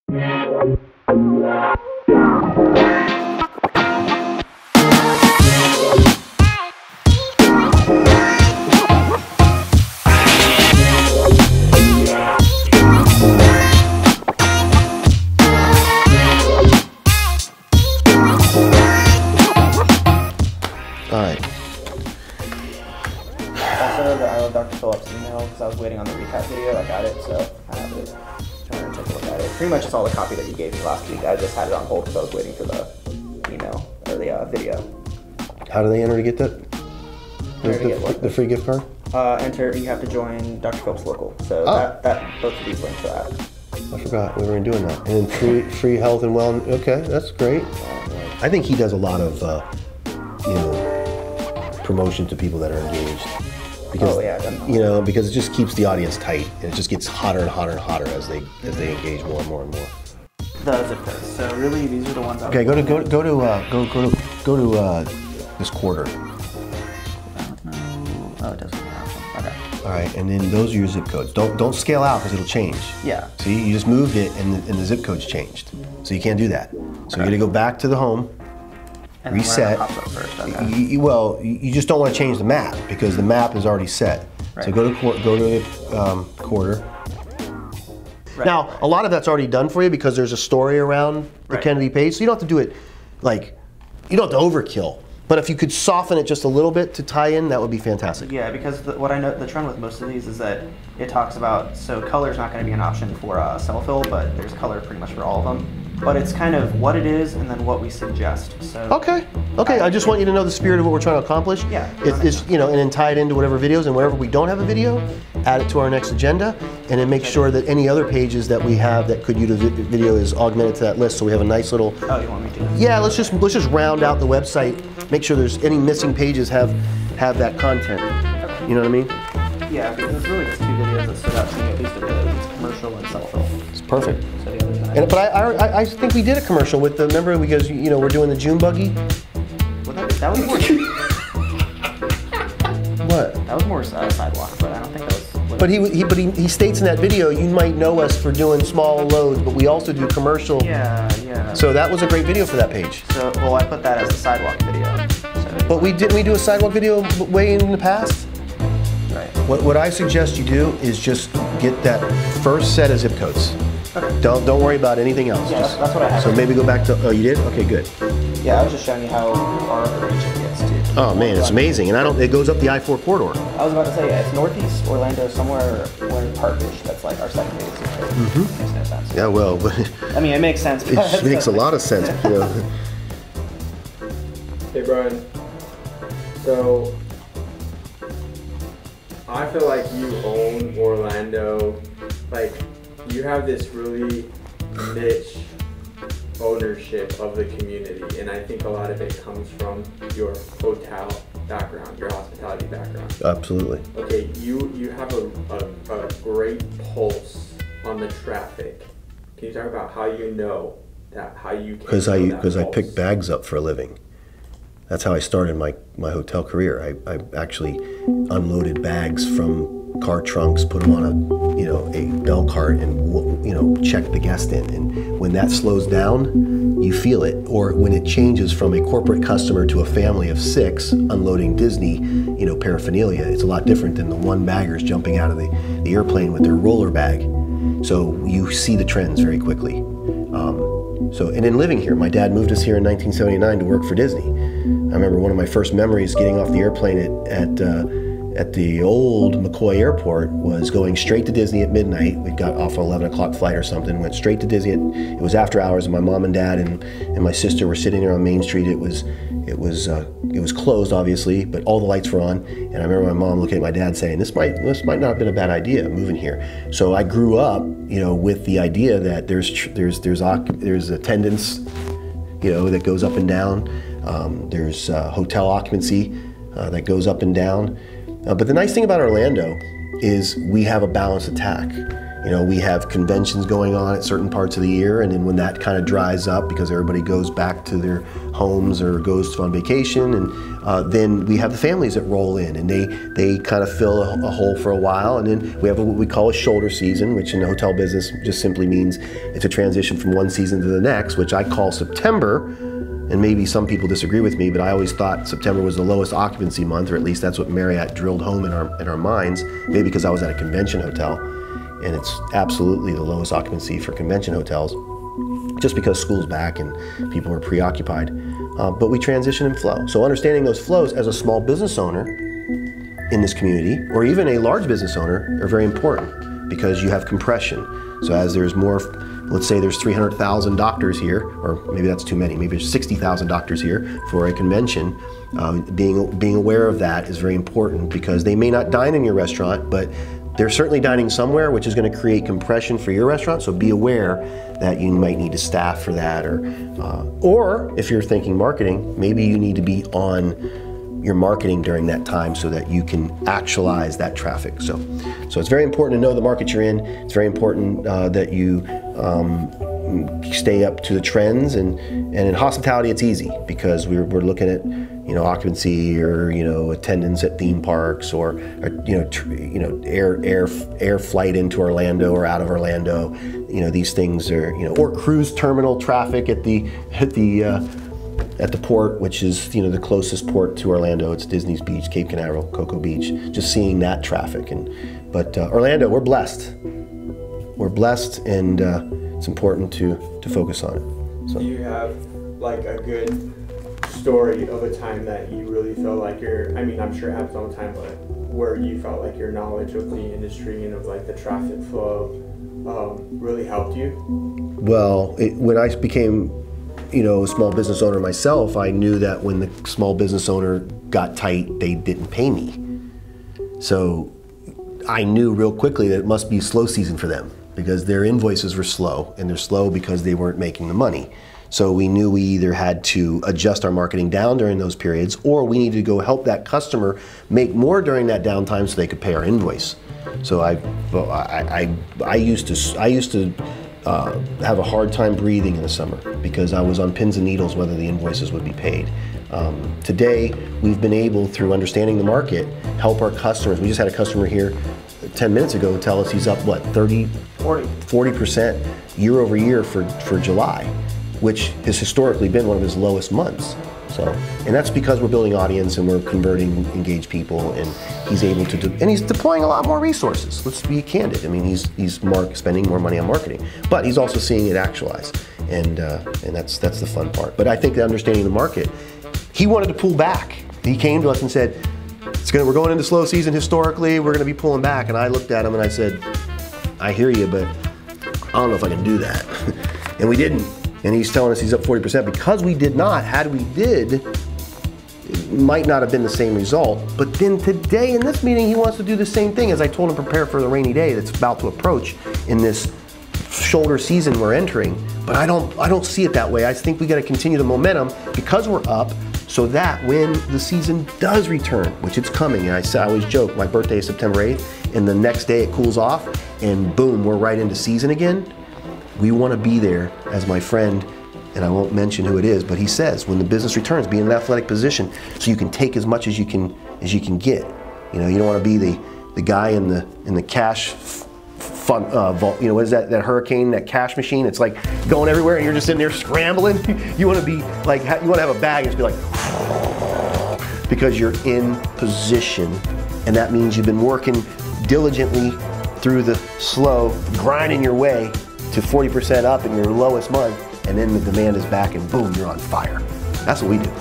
Because I was waiting on the recap video. I got it, so I have it. Trying to take a look at it. Pretty much it's all the copy that you gave me last week. I just had it on hold because I was waiting for the email or the video. How do they enter to get that? The free gift card? Enter. You have to join Dr. Phillips Local. So that both of these links for that. I forgot we were doing that. And then free health and wellness. Okay, that's great. I think he does a lot of promotion to people that are engaged. Because, because it just keeps the audience tight, and it just gets hotter and hotter and hotter as they engage more and more and more. The zip codes. So really, these are the ones. Okay, go to this quarter. I don't know. Oh, it doesn't have them. Okay. All right, and then those are your zip codes. Don't scale out because it'll change. Yeah. See, you just moved it, and the zip code's changed, so you can't do that. So you got to go back to the home. And reset. First, okay. You just don't want to change the map because the map is already set. Right. So go to the quarter. Right. Now, a lot of that's already done for you because there's a story around the Kennedy page, so you don't have to do it you don't have to overkill. But if you could soften it just a little bit to tie in, that would be fantastic. Yeah, because what I know, the trend with most of these is that it talks about, so color is not going to be an option for self-fill, but there's color pretty much for all of them. But it's kind of what it is and then what we suggest. So okay. I just want you to know the spirit of what we're trying to accomplish. Yeah. It's and then tie it into whatever videos, and wherever we don't have a video, add it to our next agenda, and then make sure that any other pages that we have that could use a video is augmented to that list. So we have a nice little. Oh, you want me to? Yeah. Let's just round out the website. Make sure there's any missing pages have that content. You know what I mean? Yeah, because it's really just two videos that stood out to me, at least a bit. It's commercial and self-fill. It's perfect. So the others but I think we did a commercial with the, remember, because we're doing the June buggy? Well, that was more. What? That was more sidewalk, but I don't think that was. But he states in that video, you might know us for doing small loads, but we also do commercial. Yeah. So that was a great video for that page. So, well, I put that as the sidewalk video. So but didn't we do a sidewalk video way in the past? Right. What I suggest you do is just get that first set of zip codes. Okay. Don't worry about anything else. Yeah, that's what I have. So maybe go back to, oh, you did? Okay, good. Yeah, I was just showing you how our region gets to. Oh man, it's amazing. And it goes up the I-4 corridor. I was about to say, it's northeast Orlando, somewhere in Parkish. That's like our second biggest city. Mm-hmm. Makes no sense. Yeah, well. I mean, it makes sense. It makes a lot of sense. Hey, Bryan. So, I feel like you own Orlando. Like, you have this really niche ownership of the community, and I think a lot of it comes from your hotel background, your hospitality background. Absolutely. Okay, you have a great pulse on the traffic. Can you talk about how you know that, how you can Because I pick bags up for a living. That's how I started my hotel career. I actually unloaded bags from car trunks, put them on a bell cart, and check the guest in. And when that slows down, you feel it. Or when it changes from a corporate customer to a family of 6 unloading Disney, paraphernalia, it's a lot different than the one baggers jumping out of the airplane with their roller bag. So you see the trends very quickly. And in living here, my dad moved us here in 1979 to work for Disney. I remember one of my first memories getting off the airplane at the old McCoy Airport was going straight to Disney at midnight. We got off an 11 o'clock flight or something, went straight to Disney. It was after hours, and my mom and dad and my sister were sitting there on Main Street. It was closed, obviously, but all the lights were on. And I remember my mom looking at my dad saying, "This might not have been a bad idea moving here." So I grew up, with the idea that there's attendance, that goes up and down. There's hotel occupancy that goes up and down. But the nice thing about Orlando is we have a balanced attack. You know, we have conventions going on at certain parts of the year, and then when that kind of dries up because everybody goes back to their homes or goes on vacation, and then we have the families that roll in, and they kind of fill a hole for a while, and then we have what we call a shoulder season, which in the hotel business just simply means it's a transition from one season to the next, which I call September. And maybe some people disagree with me, but I always thought September was the lowest occupancy month, or at least that's what Marriott drilled home in our minds, maybe because I was at a convention hotel. And it's absolutely the lowest occupancy for convention hotels, just because school's back and people are preoccupied. But we transition and flow. So understanding those flows as a small business owner in this community, or even a large business owner, are very important because you have compression. So as there's more, let's say there's 300,000 doctors here, or maybe that's too many, maybe there's 60,000 doctors here for a convention, being aware of that is very important because they may not dine in your restaurant, but they're certainly dining somewhere, which is going to create compression for your restaurant, so be aware that you might need to staff for that, or if you're thinking marketing, maybe you need to be on your marketing during that time so that you can actualize that traffic. So it's very important to know the market you're in. It's very important that you stay up to the trends, and in hospitality it's easy because we're looking at occupancy or attendance at theme parks or air flight into Orlando or out of Orlando. These things are or cruise terminal traffic at the port, which is the closest port to Orlando. It's Disney's Beach, Cape Canaveral, Cocoa Beach. Just seeing that traffic, but Orlando, we're blessed. We're blessed, and it's important to focus on it. So. Do you have like a good story of a time that you really felt like I'm sure it happens all the time, but where you felt like your knowledge of the industry and of like the traffic flow really helped you? Well, when I became a small business owner myself, I knew that when the small business owner got tight, they didn't pay me. So I knew real quickly that it must be slow season for them because their invoices were slow, and they're slow because they weren't making the money. So we knew we either had to adjust our marketing down during those periods, or we needed to go help that customer make more during that downtime so they could pay our invoice. So I used to have a hard time breathing in the summer because I was on pins and needles whether the invoices would be paid. Today, we've been able, through understanding the market, help our customers. We just had a customer here 10 minutes ago tell us he's up, 40% year over year for July, which has historically been one of his lowest months. And that's because we're building audience and we're converting engaged people, and he's able to do, and he's deploying a lot more resources. Let's be candid. I mean, he's spending more money on marketing, but he's also seeing it actualize, and that's the fun part. But I think that understanding the market, he wanted to pull back. He came to us and said, we're going into slow season historically, we're going to be pulling back. And I looked at him and I said, I hear you, but I don't know if I can do that. And we didn't. And he's telling us he's up 40%. Because we did not, had we did, it might not have been the same result. But then today in this meeting, he wants to do the same thing as I told him, prepare for the rainy day that's about to approach in this shoulder season we're entering. But I don't see it that way. I think we got to continue the momentum because we're up, so that when the season does return, which it's coming, and I always joke, my birthday is September 8th, and the next day it cools off, and boom, we're right into season again. We want to be there, as my friend, and I won't mention who it is, but he says, when the business returns, be in an athletic position so you can take as much as you can get. You don't want to be the guy in the cash fund vault. What is that hurricane, that cash machine? It's like going everywhere and you're just in there scrambling. You want to be like, you want to have a bag and just be like, because you're in position, and that means you've been working diligently through the slow, grinding your way to 40% up in your lowest month, and then the demand is back and boom, you're on fire. That's what we do.